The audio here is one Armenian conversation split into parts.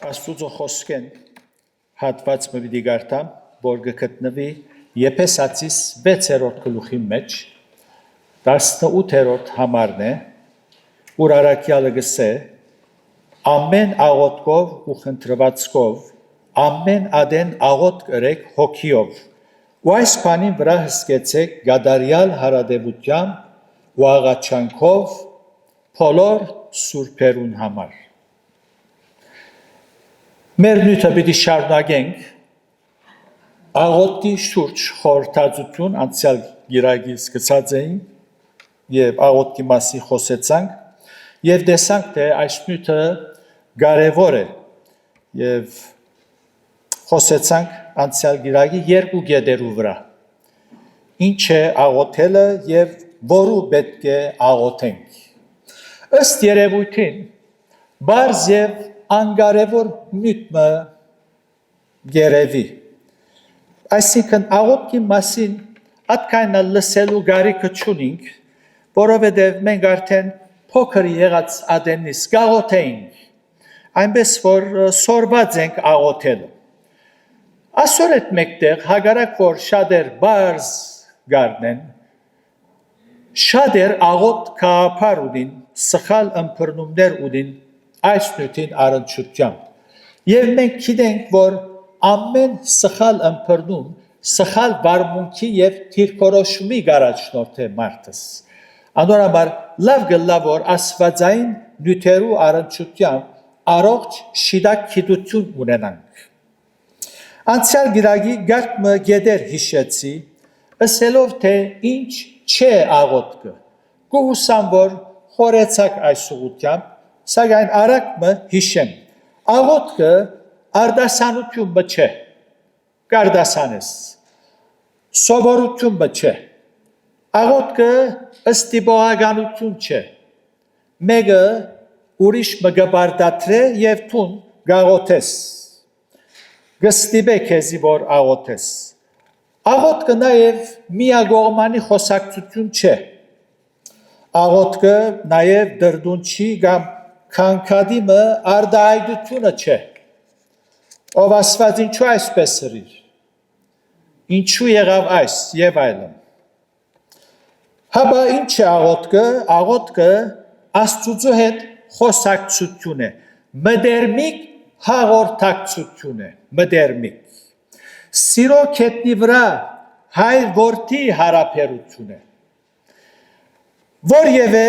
Աստուծո խոսքեն հատված մվիդի գարտամ, որ գտնվի Եփեսացիս 6-րդ գլուխի մեջ, 18-րդ համարն է, ուր առաքյալը գսե, ամեն աղոթքով ու խնդրվածքով, ամեն ադեն աղոթք կրեք հոգիով, ու այս բանին վրա հսկեցեք գադարյալ հարադեվությամբ ու աղաչանքով բոլոր սուրբերուն համար։ Մեր նյութը պիտի շարունակենք աղոթքի շուրջ խորհրդածություն անցյալ գիրագի սկսած էին եւ աղոթքի մասի խոսեցանք եւ տեսանք թե այս նյութը կարեւոր է եւ խոսեցանք անցյալ գիրագի երկու գեդերու վրա ինչ է աղոթելը եւ որու պետք է աղոթենք ըստ երևույթին բարձ եւ անկարևոր նյութը գերեվի այսինքն աղոթքի մասին այդքան լսելու գարիքը չունենք որովհետև մենք արդեն փոքր եղած ադենից գաղոթեինք այնպես որ սորված ենք աղոթելու այսօր այդ մեկտեղ հագարակ որ շատեր բարձ գարնեն շատեր աղոթ կապար ուդին սխալ ըմբռնումներ ուդին այս նյութին առնչությամբ եւ մենք գիտենք որ ամեն սխալ ըմբռնում սխալ բարմունքի եւ թիրքորոշումի գարաչնորդ է մարդս անորաբար լավ գլա որ աստվածային նյութերու առնչությամբ առողջ շիդակ գիտություն ունենանք անցյալ գիրագի գարմը գեդեր հիշեցի ասելով թե ինչ չէ աղոթքը գուսամ որ խորեցակ այս ուղությամբ սակայն արակը հիշեմ աղոթքը արդասանություն չէ կարդասանես սովորություն չէ աղոթքը ըստիբողականություն չէ մեկը ուրիշ մգաբարդատրե եւ տուն գաղոթես գստիբե քեզի որ աղոթես աղոթքը նաեւ միագողմանի խոսակցություն չէ աղոթքը նաեւ դրդունչի կամ քանքադիմը արդայդությունը չէ ով ասված ինչու այսպես սրիր ինչու եղավ այս եւ այլն հաբա ինչ է աղոթքը աստծո հետ խոսակցություն է մդերմիկ հաղորդակցություն է մդերմիկ սիրո քետնի վրա հայր որդի հարաբերություն է որևէ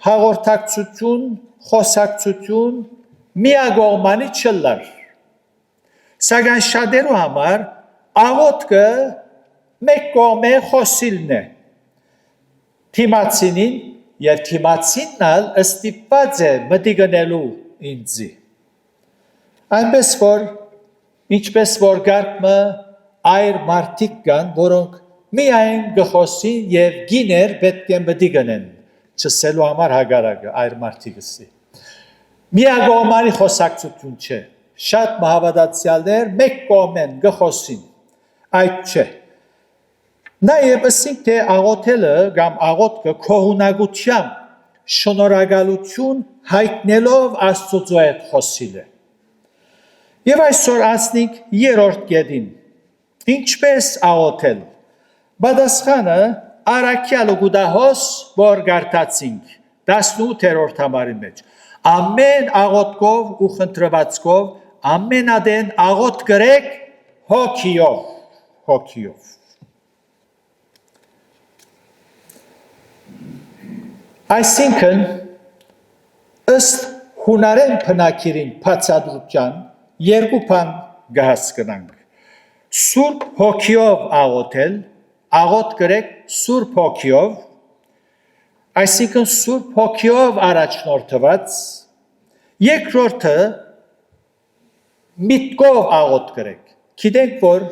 հաղորդակցություն խոսակցություն միագողմանի չլար սակայն շատերու համար աղոթքը մեկ կողմե խոսիլն է թիմացինին եւ թիմացինն ստիպված է մտիգնելու ինձի այնպես որ ինչպես որ գարմը այր մարդիկ կան որոնք միայն գխոսին եւ գիներ պետք է մտիգնեն չսելու համար հագարակը այր մարդիկսի միագողմանի խոսակցություն չէ շատ մահավատացյալներ մեկ կողմեն գխոսին այդ չէ նաև ասենք թե աղոթելը կամ աղոթքը քողունակությամբ շնորհակալություն հայտնելով աստծո հետ խոսիլ է եւ այսօր ասնիկ երրորդ գեդին ինչպես աղոթել պատասխանը առաքյալը գուդահոս որ գարտացինք 18-րդ համարի մեջ ամեն աղոթքով ու խնդրվածքով ամեն ադեն աղոթք կրեք հոգիով այսինքն ըստ հունարեն բնակիրին բացատրության երկու բան կհասկանանք սուրբ հոգիով աղոթել աղոթք կրեք սուրբ հոգիով այսինքն սուրբ հոգիով առաջնորդված երկրորդը միտքով աղոթք կրեք գիտենք որ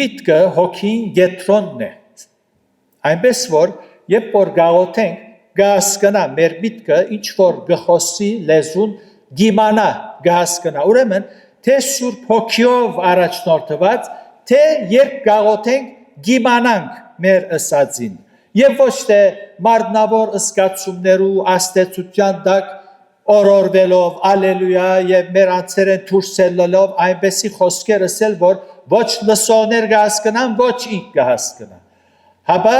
միտքը հոգին գետրոնն է այնպես որ երբ որ գաղոթենք գահսկնա մեր միտքը ինչ որ գխոսի լեզուն գիմանա գահսկնա ուրեմն թե սուրբ հոգիով առաջնորդված թե երբ գաղոթենք գիմանանք մեր ըսածին եւ ոչ թե մարդնավոր ըսկացումներու աստեցության դակ օրորվելով, ալելույա եւ մեր անձերեն դուրս ելնելով այնպեսի խոսքեր ասել, որ ոչ լսողներ կհասկանան, ոչ ինք կհասկանա։ Հապա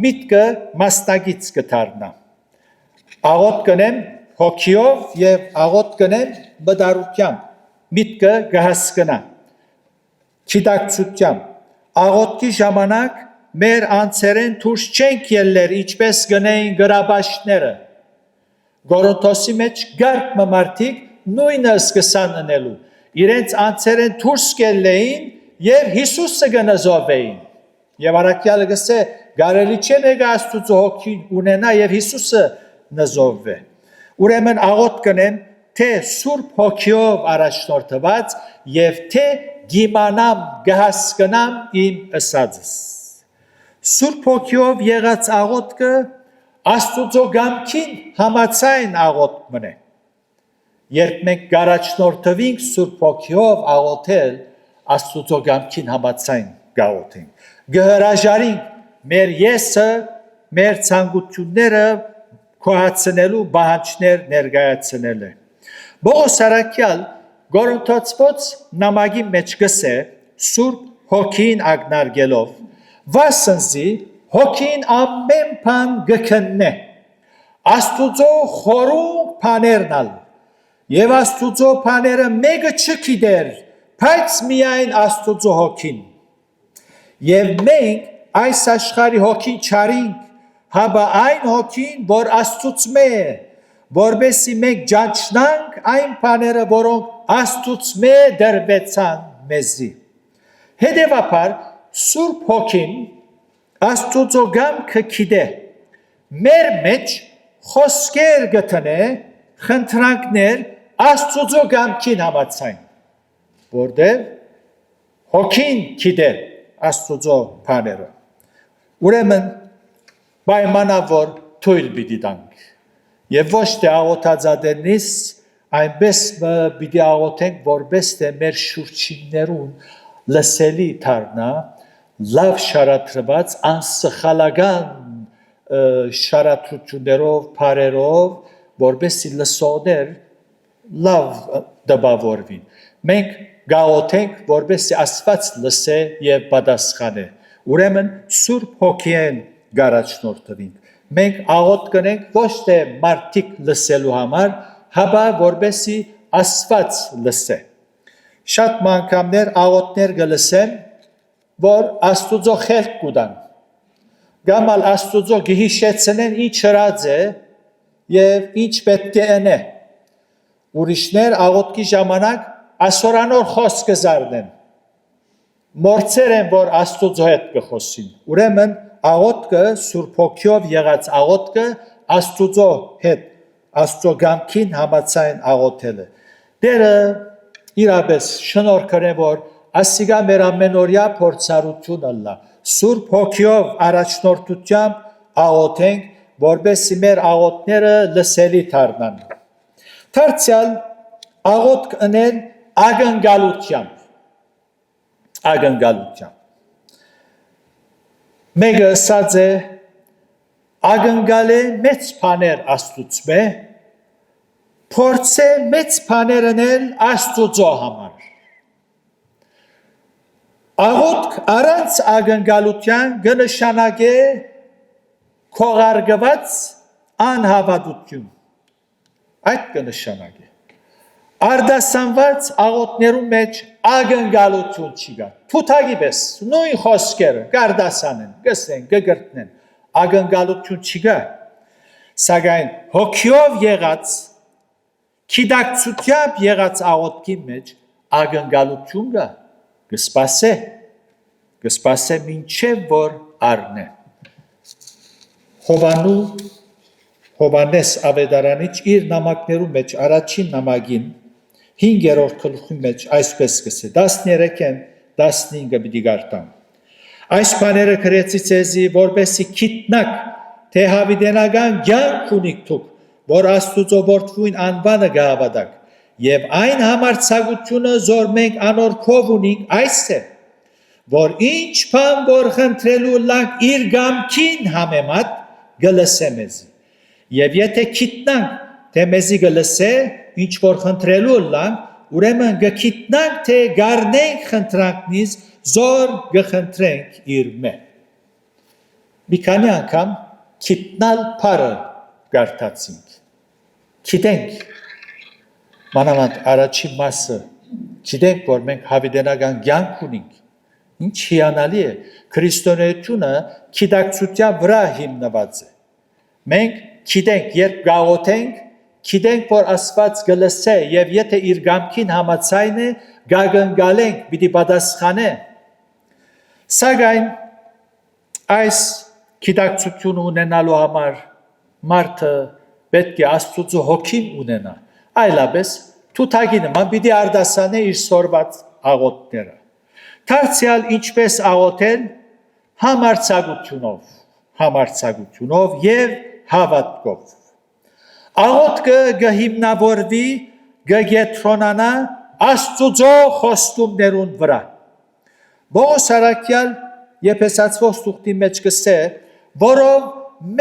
միտքը մասնագից կդառնա։ Աղոտ կնեմ հոգիով եւ աղոտ կնեմ բդարությամբ։ Միտքը կհասկանա։ Չիտակցությամբ։ Աղոտքի ժամանակ մեր անձերեն դուրս չենք ելներ, ինչպես գնային գրաբաշները։ Գորոնթոսի մեջ գարկ մարդիկ նույնը սկսան անելու։ Իրենց անձերեն դուրս կելեին եւ Հիսուսը գնազովեին։ Եվ առաքյալը գսե գարելի չէ մեկ Աստծո հոգին ունենա եւ Հիսուսը նզովվե։ Ուրեմն աղոտ կնեմ թե Սուրբ Հոգիով առաջնորդված եւ թե գիմանամ գահասկնամ իմ ըսածս։ Սուրբ Հոգիով եղած աղոտքը Աստծո գամքին համաձայն աղոտ մնե։ Երբ մենք գարաչնորդվենք Սուրբ Հոգիով աղոթել, Աստծո գամքին համաձայն գաղոթենք։ Գհրաժարինք մեր եսը, մեր ցանկությունները կոհացնելու բանջներ ներկայացնել է։ Բողոս առաքյալ Գորոնթացված նամակի մեջ գսե Սուրբ Հոգին ագնարգելով վասնզի հոգին ամեն բան գքննե Աստուծո խորունկ բաներնալ եւ Աստուծո բաները մեկը չգիտեր բայց միայն Աստուծո հոգին եւ մենք այս աշխարհի հոգին չարինք հաբա այն հոգին որ Աստուծո է որբեսի մենք ճանչնանք այն բաները որոնք Աստուծո դրվեցան մեզի հետեւաբար Սուրբ Հոգին Աստուծո գամքը գիտե մեր մեջ խոսքեր գտնե խնդրանքներ Աստուծո գամքին համաձայն որտեղ հոգին գիտե Աստուծո բաները ուրեմն պայմանավոր թույլ պիտի տանք եւ ոչ թե աղոթածադենից այնպես պիտի աղոթենք որպես թե մեր շուրջիններուն լսելի դառնա լավ շարադրված անսխալական շարադրություններով, բարերով, որպեսզի լսողներ լավ դպավորվին։ Մենք գաղոթենք, որպեսզի Աստված լսե եւ պատասխանե։ Ուրեմն Սուրբ Հոգին գարաչնորդվենք։ Մենք աղոթ կնենք ոչ թե մարդիկ լսելու համար, հապա որպեսզի Աստված լսե։ Շատ անգամներ աղոթներ կլսեն որ Աստուծո խելք կուտան, գամալ Աստուծո գհիշեցնեն ինչ հրած է և ինչ պետք է ընե, ուրիշներ աղոտքի ժամանակ ասորանոր խոսք կզարնեն, մորցեր են, որ Աստուծո հետ կխոսին, ուրեմն աղոտքը Սուրբ Հոգիով եղած աղոտքը Աստուծո հետ, Աստուծո գամքին համաձայն աղոթել է, դերը իրապես շնորհքն է, որ ասիգա մեր ամենօրյա փորձառություն ըլլա Սուրբ Հոգիով առաջնորդությամբ աղոթենք որպեսզի մեր աղոթները լսելի դառնան դարձյալ աղոթք ընեն ակնկալությամբ մեկը ասած է ակնկալ է մեծ բաներ Աստուծո փորձե մեծ բաներ անել Աստուծո համար աղոթք առանց ակնկալության կնշանակե քողարկված անհավատություն այդ կնշանակե արդասանված աղոթներու մեջ ակնկալություն չկա թութակի պես նույն խոսքերը կարդասանեն գսեն գգրտնեն ակնկալություն չկա սակայն հոգիով եղած քիդակցությամբ եղած աղոթքի մեջ ակնկալություն կա կսպասե մինչև որ առնե Հովանես ավետարանիչ իր նամակներու մեջ առաջին նամակին 5-րդ գլխի մեջ այսպես կսե 13-ն 15-ը պիտի գարտամ այս բաները գրեցի ցեզի որպեսի գիտնաք թե հավիտենական կյանք ունիք դուք որ Աստուծո որդվույն անվանը գահավատակ եւ այն համարձակությունը զոր մենք անորքով ունենք այս է որ ինչ բան որ խնդրելու լանք իր գամքին համեմատ գլսե մեզ եւ եթե գիտնանք թե մեզի գլսե, ինչ որ խնդրելու լան, ուրեմն գքիտնանք, թե գարնենք խնդրանքնից, զոր գխնդրենք իր մե։ Մի քանի անգամ քիտնալ փարը գարտացինք։ Գիտենք, մանավանդ առաջի մասը, գիտենք, որ մենք հավիտենական կյանք ունենք։ Ինչ հիանալի է, քրիստոնեությունը գիտակցության վրա հիմնված է։ Մենք գիտենք, երբ գաղութենք, գիտենք, որ Աստված գլսե եւ եթե իր կամքին համաձայն է, գագնգալենք, պիտի պատասխանե։ Սակայն այս գիտակցությունը ունենալու համար մարդը պետք է Աստծո հոգին ունենա, այլապես թութակի նման պիտի արդասանե իր սորված աղոթները։ Դարձյալ ինչպես աղոթել համարձակությունով եւ հավատքով։ Աղոթքը գհիմնավորվի գետրոնանա Աստծո խոստումներուն վրա։ Բողոս Արաքյալ Եփեսացվոս թուղթի մեջ կսե, որով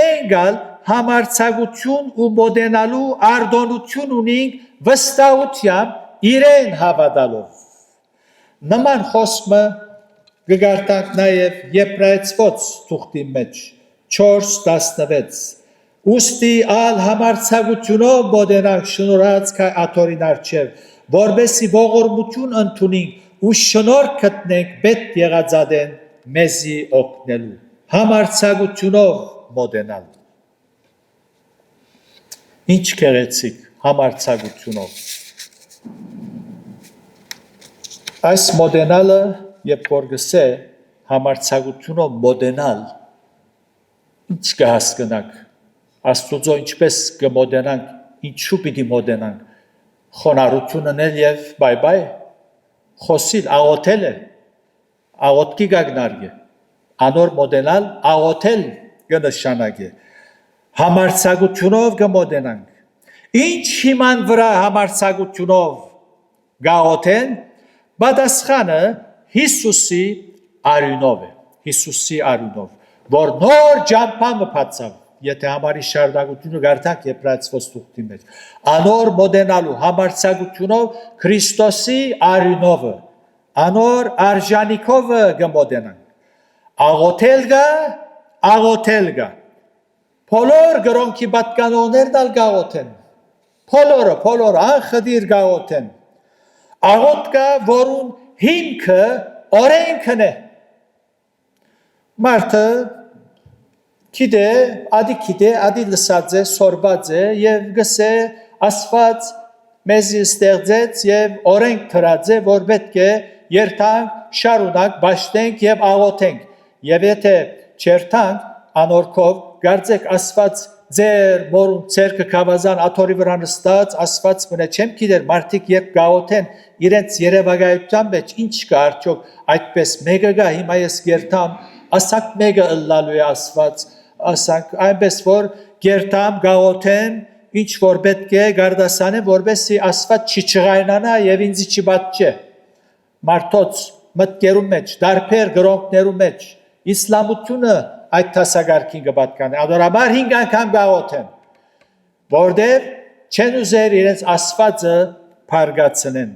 մենք համարձակություն ու մոդենալու արտոնություն ունենք վստահությամբ իրեն հավատալով։ Նման խոսքը գգարտանք նաև Եբրայեցվոց թուղթի մեջ 4:16 Ուստի ալ համարձակությունով մոդենանք շնորհած քայ աթորին արչև, որբեսի ողորմություն ընդունենք ու շնորհ գտնենք պետք եղածադեն մեզի օգնելու։ Համարձակությունով մոդենալ։ Ինչ գեղեցիկ համարձակությունով։ Այս մոդենալը, երբ որ գսե համարձակությունով մոդենալ, ինչ կհասկնանք, Աստծո ինչպես կմոդենանք, ինչու պիտի մոդենանք, խոնարհությունն էլ եւ բայ, խոսիլ, աղոթել է, աղոթքի գագնարգ է, անոր մոդենալ, աղոթել կնշանագ է, համարձակությունով կմոդենանք, ինչ հիման վրա համարձակությունով գաղոթեն, պատասխանը Հիսուսի արյունով է, Հիսուսի արյունով, որ նոր ջամփամը բացավ, եթե համարի շարունակությունը գարտանք Եբրայեցվոս թուղթի մեջ, անոր մոդենալու համարձակությունով Քրիստոսի արյունովը, անոր արժանիքովը կմոդենանք, աղոթել գա, բոլոր գրոնքի պատկանողներն ալ գաղոթեն, բոլորը անխդիր գաղոթեն, աղոթքը, որուն հիմքը օրենքն է, մարդը գիտե, ադի լսած է, սորված է եւ գսե Աստված մեզի ստեղծեց եւ օրենք դրած է, որ պետք է երթանք, շարունակ, բաշտենք եւ աղոթենք։ Եվ եթե չերթանք, անորքով գարձեք Աստված ձեր մորուն ցերկը կավազան աթորի վրա նստած, Աստված մնա չեմ գիտեր, մարդիկ երբ գաղոթեն իրենց երևակայության մեջ ինչ կա արդյոք այդպես մեկը գա, հիմա ես գերտամ, ասանք մեկը ըլլալու է Աստված, ասանք այնպես որ գերտամ գաղոթեմ, ինչ որ պետք է գարդասանեմ, որպեսզի Աստված չչղայնանա եւ ինձ չբաճե։ Մարդոց մտքերու մեջ, դարբեր գրոնքներու մեջ, իսլամությունը այդ տասագարքին կպատկանի, ադորաբար 5 անգամ գաղոթեն, որտեղ չեն ուզեր իրենց Աստվածը փարգացնեն,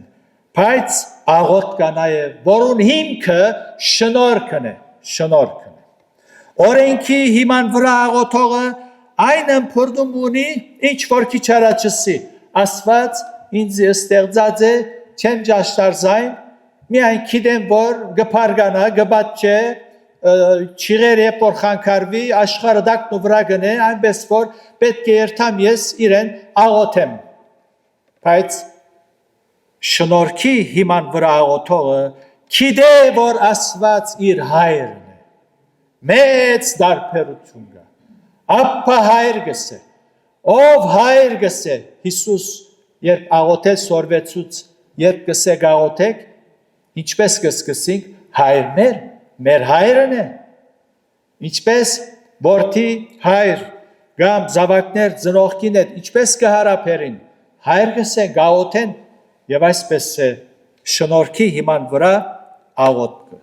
բայց աղոթք կա նաև, որուն հիմքը շնորհքն է, օրենքի հիման վրա աղոթողը այն ըմբռնում ունի, ինչ որ քիչ առաջսի, Աստված ինձ ստեղծած է, չեմ ճաշտարզայն, միայն գիտեմ, որ գփարգանա, գբաճե, չիղեր երբ որ խանգարվի, աշխարհը դակն ու վրա գնե, այնպես որ պետք է երթամ ես իրեն աղոթեմ, բայց շնորհքի հիման վրա աղոթողը գիտե, որ Աստված իր հայրն է, մեծ դարբերություն կա, ապա հայր գսե, ով հայր գսե, Հիսուս երբ աղոթել սորվեցուց, երբ գսե գաղոթեք, ինչպես կսկսենք, հայր մեր հայրն է, ինչպես որդի հայր, կամ զավակներ ծնողքին հետ, ինչպես կհարաբերին, հայր գսեն, գաղոթեն, եւ այսպես է շնորհքի հիման վրա աղոթքը։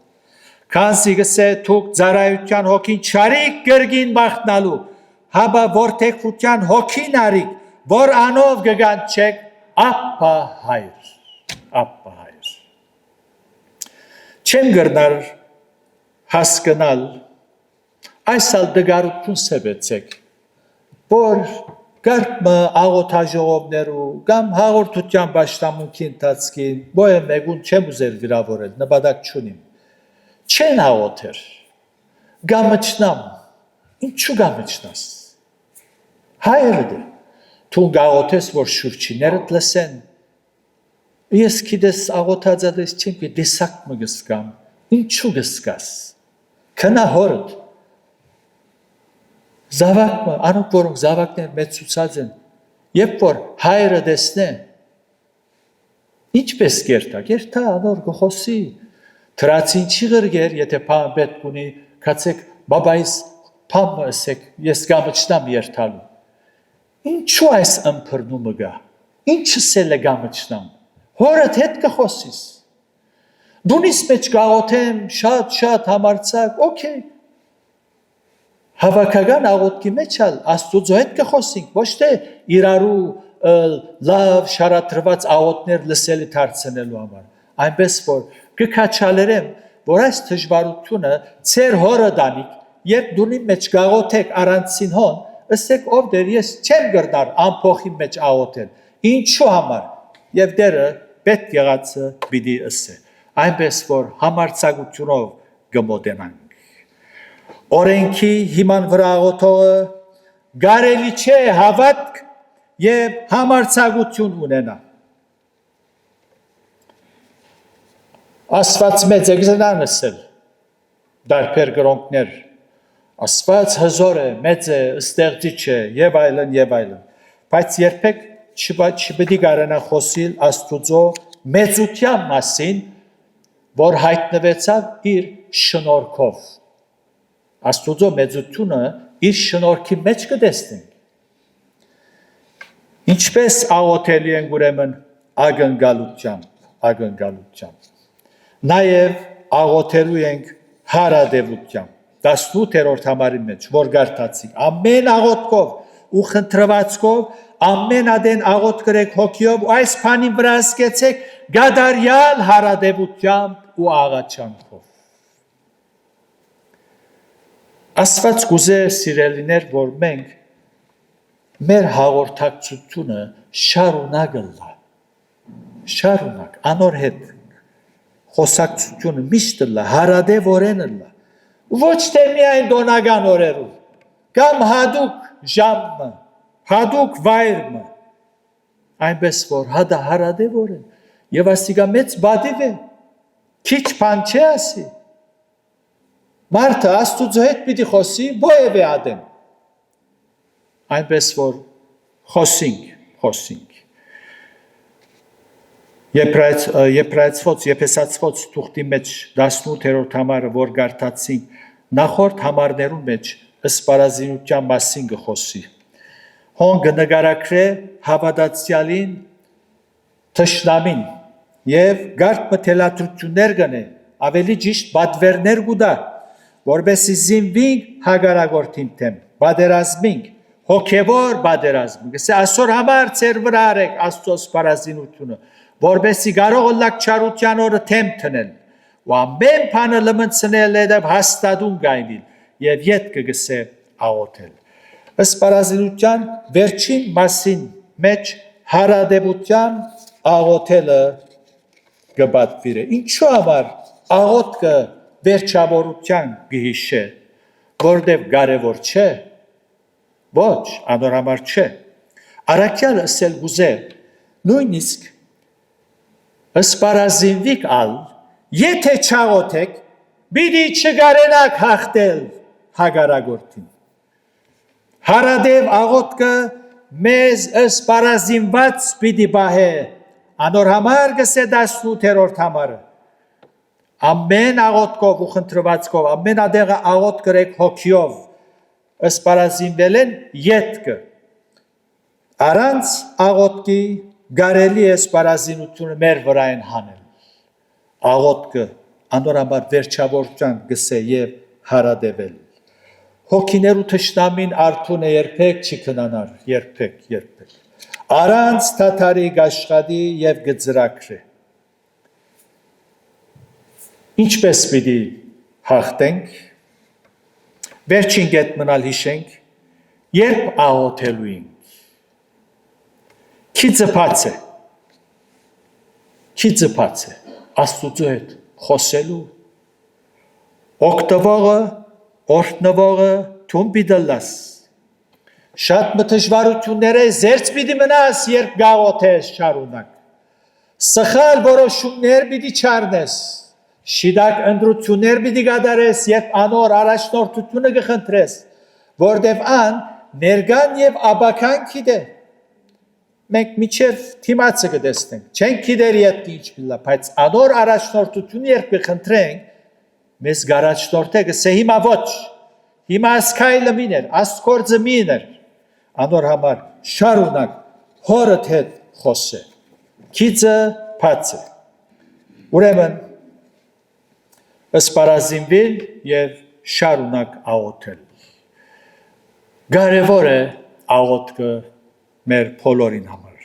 Քանզի գսե թուք ծառայության հոգին չարիք գրգին բախտնալու, հաբա որդեքության հոգին արիք, որ անով գգանչեք ապա հայր, ապա հայր։ Չեմ գրնար հասկնալ, այսալ դգարություն սեբեցեք, որ գարմը աղոթաժողովներու կամ հաղորդության բաշտամունքի ընթացքին բոյը մեգուն չեմ ուզեր վիրավորել, նպատակ չունիմ, չեն հաղոթեր, գամչնամ, ինչու գամչնաս, հայրը դե, թուն գաղոթես, որ շուրջիներըտ լսեն, ես կիդես աղոթածադես չեմ կի դեսակ մը գսկամ, ինչու գսկաս, կնա հորդ, Զավակը, անոնք որոնք զավակներ մեծուցած են, երբ որ հայրը դեսնե, ինչպես գերտա, անոր գխոսի, թրացին չի գրգեր, եթե պան պետք ունի, կացեք, բաբայիս պան ասեք, ես գամչնամ երթալու, ինչու այս ըմպրնումը գա, ինչս էլ է գամչնամ, հորդ հետ կխոսիս, դունիս մեջ գաղոթեմ, շատ համարցակ, օքեյ, Հավաքական աղոթքի մեջ Աստուծո հետ կխոսենք, ոչ թե իրարու լավ շարադրված աղոթներ լսելի դարձնելու համար, այնպես որ կքաչալերեմ, որ այս դժվարությունը ծեր հորը դանիք, երբ դունի մեջ գաղոթեք առանցին հոն, ըսեք ով դեր ես չեմ գրնար ամփոխի մեջ աղոթել, ինչու համար, եւ դերը պետք եղածը պիտի ըսե, այնպես որ համարձակությունով գմոտենանք։ Օրենքի հիման վրա աղոթողը գարելի չէ հավատք եւ համարձակություն ունենա։ Աստված մեծ է գզնան ասել, դարբեր գրոնքներ, Աստված հզոր է, մեծ է, ստեղծիչ է եւ այլն, բայց երբեք չպետք է գարանա խոսիլ Աստուծո մեծության մասին, որ հայտնվեցավ իր շնորհքով։ Աստուծո մեծությունը իր շնորհքի մեջ կտեսնենք։ Ինչպես աղոթելի են ուրեմն ակնկալությամբ։ Նաև աղոթելու ենք հարադևությամբ։ 18-րդ համարի մեջ, որ գարտացինք, ամեն աղոթքով ու խնդրվածքով, ամեն ադեն աղոթ գրեք հոգիով ու այս բանին վրա ասկեցեք գադարյալ հարադևությամբ ու աղաչանքով։ Աստված կուզե սիրելիներ, որ մենք մեր հաղորդակցությունը շարունակ, անոր հետ խոսակցությունը միշտ լա, հարադևորեն լա, ոչ թե միայն դոնական օրերում, կամ հադուկ ժամը, հադուկ վայրը, այնպես որ հարադևորեն, և ասիկա մեծ բադիվ է, քիչ բան չէ ասի, Մարդը Աստուծո հետ պիտի խոսի, ովև է ադեն, այնպես որ խոսինք, Եփեսացված թուղթի մեջ 18-րդ համարը, որ գարտացինք, նախորդ համարներում մեջ ըսպարազինության մասին կխոսի, հոն կնկարագրե հավատացյալին թշնամին և գարտ մթելատրություններ գնե, ավելի ճիշտ բադվերներ գուդա, որբեսի զինվինք հագարագորդին թեմ, բադերազմինք, հոգևոր բադերազմինք, գսե ասոր համար ծեր վրա արեք Աստծոս պարազինությունը, որբեսի կարող լակ չարության օրը թեմ թնել, ու ամեն բանը լմնցնել edab հաստատուն գայնիլ, և ետ կգսե աղոթել։ Ըստ պարազինության վերջին մասին մեջ հարադեպության աղոթելը կպատվիրե։ Ինչու համար աղոթքը վերջավորության գհիշե, որտև կարևոր չէ, ոչ, անոր համար չէ։ Առաքյալը ասել գուզե, նույնիսկ ըսպարազինվիկ ալ, եթե չաղոթեք, պիտի չգարենաք հաղթել հագարագործին։ Հարադև աղոթքը մեզ ըսպարազինված պիտի բահե, անոր համար գսե 18-րդ համարը։ Ամեն աղոթքով ու խնդրվածքով, ամեն ադեղը աղոթ գրեք հոգիով, ըսպարազինվել են ետքը։ Առանց աղոթքի գարելի է ըսպարազինությունը մեր վրա են հանել։ Աղոթքը անորաբար վերջավորության գսե և հարադևել։ Հոգիներու թշնամին արթուն է երբեք չի քնանար, երբեք։ Առանց թաթարի գաշխատի եւ գծրակրի։ Ինչպես պիտի հաղթենք, վերջին կետ մնալ հիշենք, երբ աղոթելու ենք։ Չի ձպած է, Աստուծո հետ խոսելու, օգտվողը, օրհնվողը թուն պիտի լաս։ Շատ մտժվարությունները զերծ պիտի մնաս, երբ գաղոթես շարունակ։ Սխալ որոշումներ պիտի չառնես, շիդակ ընտրություններ պիտի կատարես, երբ անոր առաջնորդությունը կխնդրես, որտև ան ներգան եւ աբական գիտե։ Մենք միջև թիմացը կտեսնենք, չենք գիտեր ետքի ինչ պիտի, բայց անոր առաջնորդությունը երբ կխնդրենք, մեզ գարաչնորդը կսե հիմա ոչ, հիմա ասկայլը միներ, աստկորձը միներ, անոր համար շարունակ հորդ հետ խոսե, քիծը պաց է, ուրեմն ըսպարազինվել և շարունակ աղոթել, կարևոր է աղոթքը մեր բոլորին համար,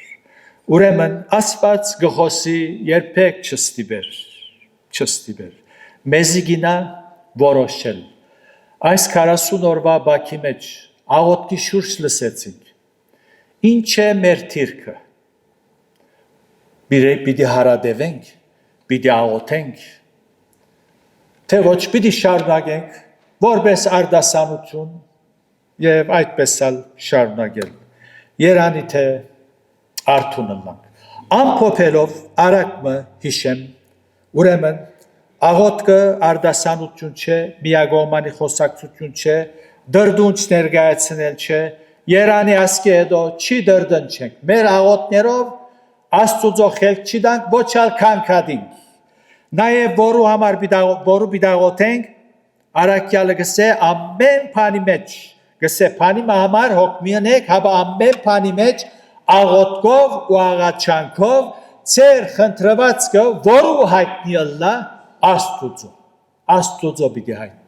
ուրեմն ասված գխոսի երբեք չստիբեր, մեզի գինա որոշել, այս 40 օրվա բակի մեջ աղոթքի շուրջ լսեցինք, ինչ է մեր թիրքը, պիտի հարադևենք, պիտի աղոթենք, թե ոչ պիտի շարունակենք, որպես արդասանություն և այդպես ալ շարունակել, երանի թե արդունըլանք, ամփոփելով արակմը հիշեմ, ուրեմն աղոթքը արդասանություն չէ, միագողմանի խոսակցություն չէ, դրդունչ ներկայացնել չէ, երանի ասկի հետո չի դրդնչենք, մեր աղոթներով Աստուծո խելք չի տանք, ոչ ալ քանքադինք, նաև որու պիտաղոթենք, արակյալը գսե ամեն պանի մեջ, գսե պանի համար հոգ միանեք, հաբա ամեն պանի մեջ աղոթքով ու աղաչանքով ծեր խնդրվածքը որու հայտնի ըլլա Աստուծո պիտի հայտնենք,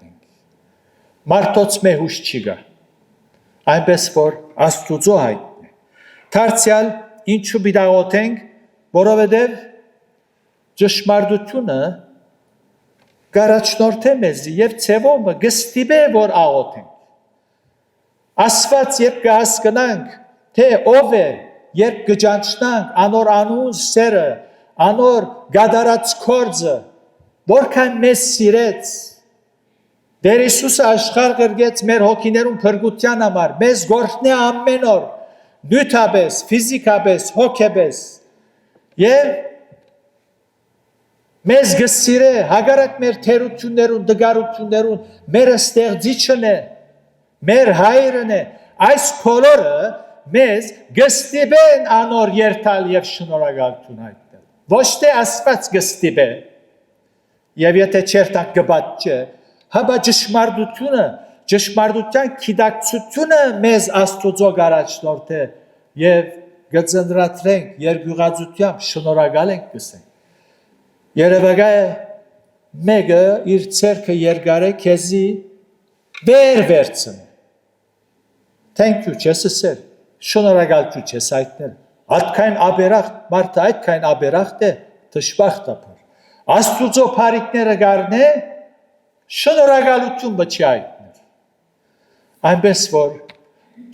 մարդոց մեհուշ չի գա, այնպես որ Աստուծո հայտնի է, դարձյալ ինչու պիտաղոթենք, որովհետև ճշմարտությունը կառաջնորդե մեզի և ցևոմը գստիպե որ աղոթենք, ասված երբ կհասկանանք, թե ով է, երբ կճանչնանք անոր անուն սերը, անոր գադարած կործը, որքան մեզ սիրեց, Տեր Հիսուսը աշխարհ գրգեց մեր հոգիներուն փրկության համար, մեզ գործնե ամեն օր, նյութապես, ֆիզիկապես, հոգեպես, և մեզ գսիրե, հագարակ մեր թերություններուն, դգարություններուն, մեր ստեղծիչն է, մեր հայրն է, այս բոլորը մեզ գստիպեն անոր երթալ և շնորհակալություն հայտնել, ոչ թե ասված գստիպե, և եթե չերտանք գբատ չէ, հաբա ճշմարտության գիտակցությունը մեզ Աստուծո կառաջնորդ է և կծնդրացրենք երկյուղածությամբ շնորհակալ ենք գսենք։ Երևակա է մեկը իր ցերքը երկարը քեզի վեր վերցնի։ Thank you չես ասել, շնորհակալություն չես հայտնել։ Այդքան աբերախտ, մարդը այդքան աբերախտ է, դժբախտաբար։ Աստուծո բարիքները գարնե շնորհակալություն բչի հայտնել։ Այնպես որ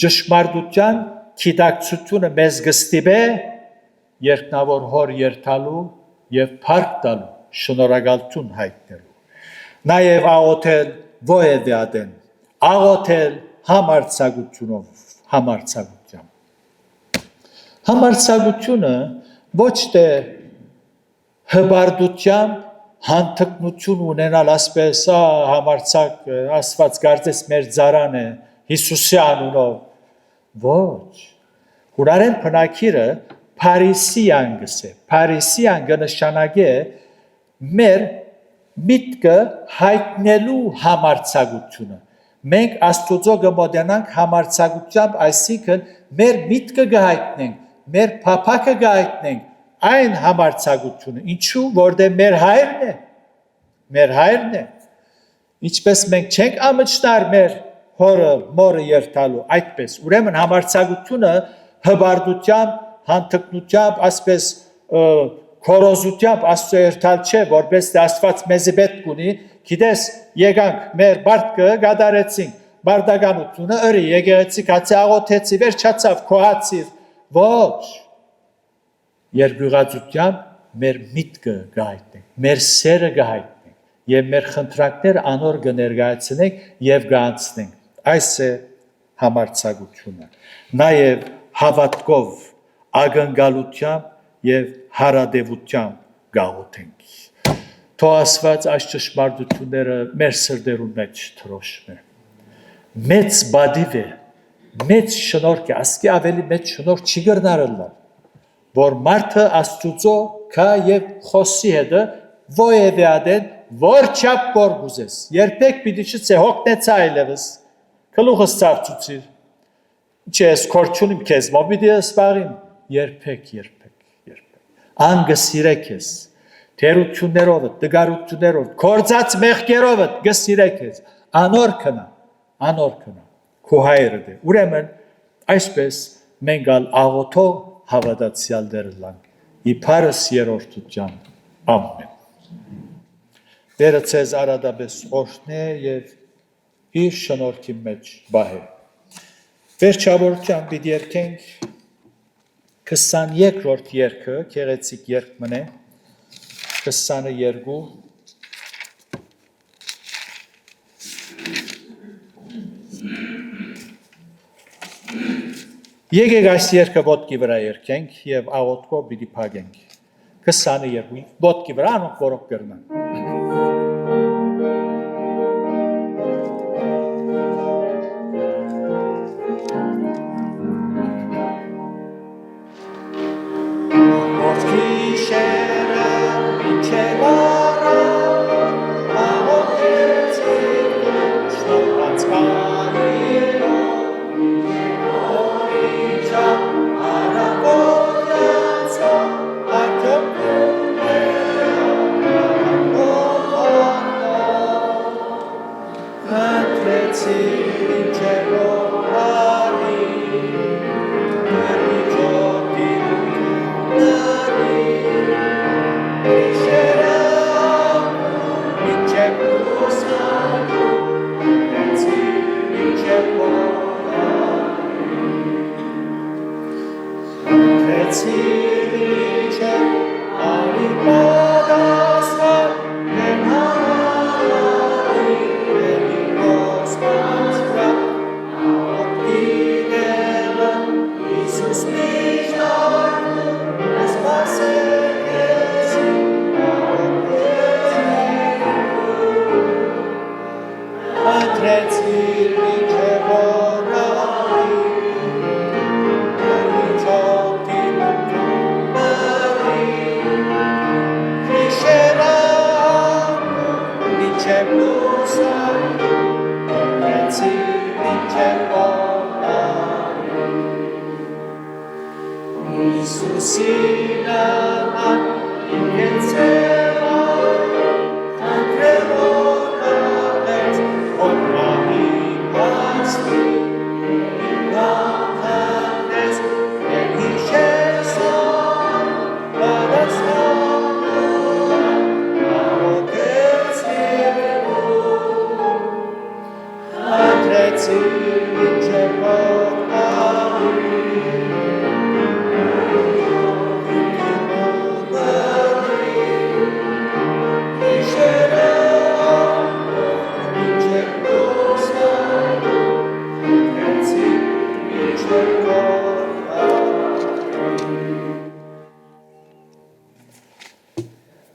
ճշմարտության գիտակցությունը մեզ գստիպե երկնավոր հոր երթալու և փառք տալու շնորհակալություն հայտնելու։ Նաև աղոթել ոևյադեն, աղոթել համարձակությամբ։ Համարձակությունը ոչ թե հբարդությամբ հանթկնություն ունենալ ասպես համարձակ ասված կարծես մեր ծարան է Հիսուսի անունով ոչ հուրարեն բնակիրը Փարիսիան գսե Փարիսիան կնշանակե մեր միտքը հայտնելու համարձակությունը մենք Աստուծո կմոտենանք համարձակությամբ այսինքն մեր միտքը կհայտնենք մեր փափակը կհայտնենք այն համարձակությունը, ինչու, որտեղ մեր հայրն է, ինչպես մենք չենք ամճնար մեր հորը, մորը երթալու, այդպես, ուրեմն համարձակությունը հբարդությամբ հանտկնությամբ, ասպես քորոզությամբ Աստծո երթալ չէ, որպես Աստված մեզի պետք ունի, գիտես, եկանք մեր բարտկը գադարեցինք, բարտականությունը ըրի, եկեղեցի կացի աղոթեցի, վերջացավ, քոհացիր, ոչ, երկյուղածությամբ մեր միտքը գահիտնենք, մեր սերը գահիտնենք, և մեր խնդրանքներ անոր կներկայացնենք և կանցնենք, այս է համարձակությունը, նաև հավատքով, ակնկալությամբ և հարադևությամբ գաղութենք։ Թող Աստված այս ճշմարտությունները մեր սրտերում մեջ թրոշմե։ Մեծ բադիվ է, մեծ շնորհք է, ասկի ավելի մեծ շնորհք չի կրնարըլլա, որ մարդը Աստուծո կա և խոսի հետը ոևէ ադեն, որ չապ կորգուզես, երբեք պիտի չցե հոգնեցա այլևս, գլուխս ծավծուցիր, չէ ես քորչունիմ քեզ, մոբիդի սպաղին, երբեք, անգը սիրեք ես, թերություններովը, տգարություններով, կործած մեղքերովը գսիրեք ես, անոր կնա, քո հայրը դե, ուրեմն այսպես մենք ալ աղոթող հավատացյալներ լանք, իբարս երորդության, ամեն։ Դերը ցեզ արադաբես օրհնե և իր շնորհքի մեջ բահե։ Վերջավորությամբ պիտի երգենք 22-րդ երգը, գեղեցիկ երգ մնե, 22 Եկեք այս երգը ոտքի վրա երգենք և աղոթքով պիտի փակենք 22 ոտքի վրա անոնք որոնք կրնան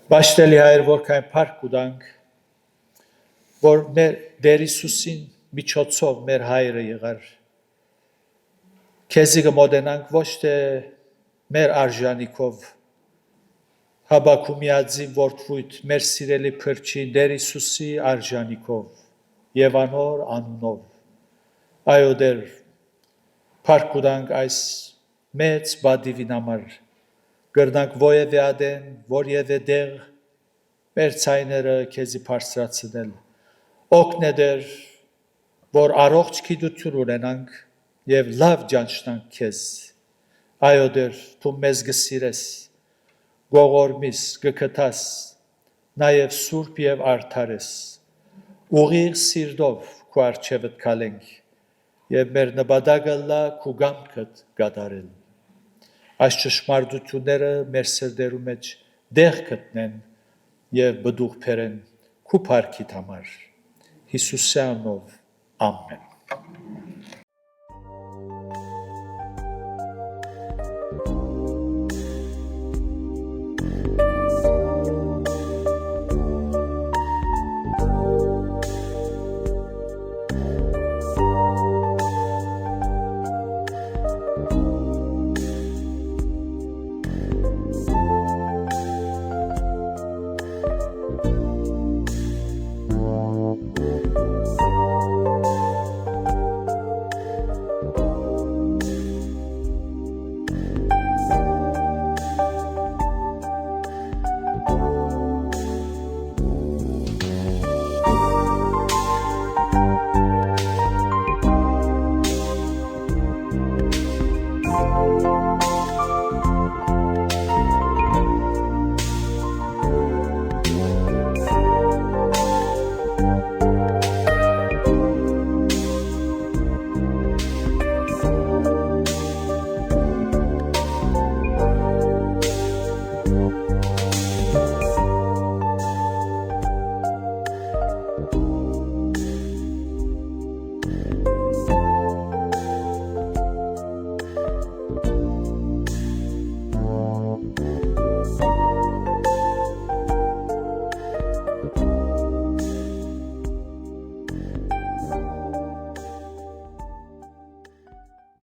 Բաշտելի հայր, որքան փառք ունենք, որ մեր Տեր Հիսուսին միջոցով մեր հայրը եղար։ Քեզի կմոտենանք ոչ թե մեր արժանիքով, Հաբակումյաձի որդրույթ մեր սիրելի փրկին Տեր Հիսուսի արժանիքով եւ անոր անունով։ Այո Տեր, փառք ունենք այս մեծ բադիվին համար։ Գրնանք ոևէ ադեն, որևէ դեղ մեր ցայները քեզի բարձրացնել։ Օգնե Տեր, որ առողջ գիտություն ունենանք եւ լավ ճանչնանք քեզ։ Այո Տեր, դու մեզ գսիրես, գողորմիս, գկտաս, նաև սուրբ և արդար ես, ուղիղ սիրտով քո առջևդ քալենք և մեր նպատակը լա քո կամքդ կատարել։ Այս ճշմարտությունները մեր սրտերու մեջ դեղ գտնեն և բդուղ բերեն քո փառքիդ համար։ Հիսուսի անունով ամեն։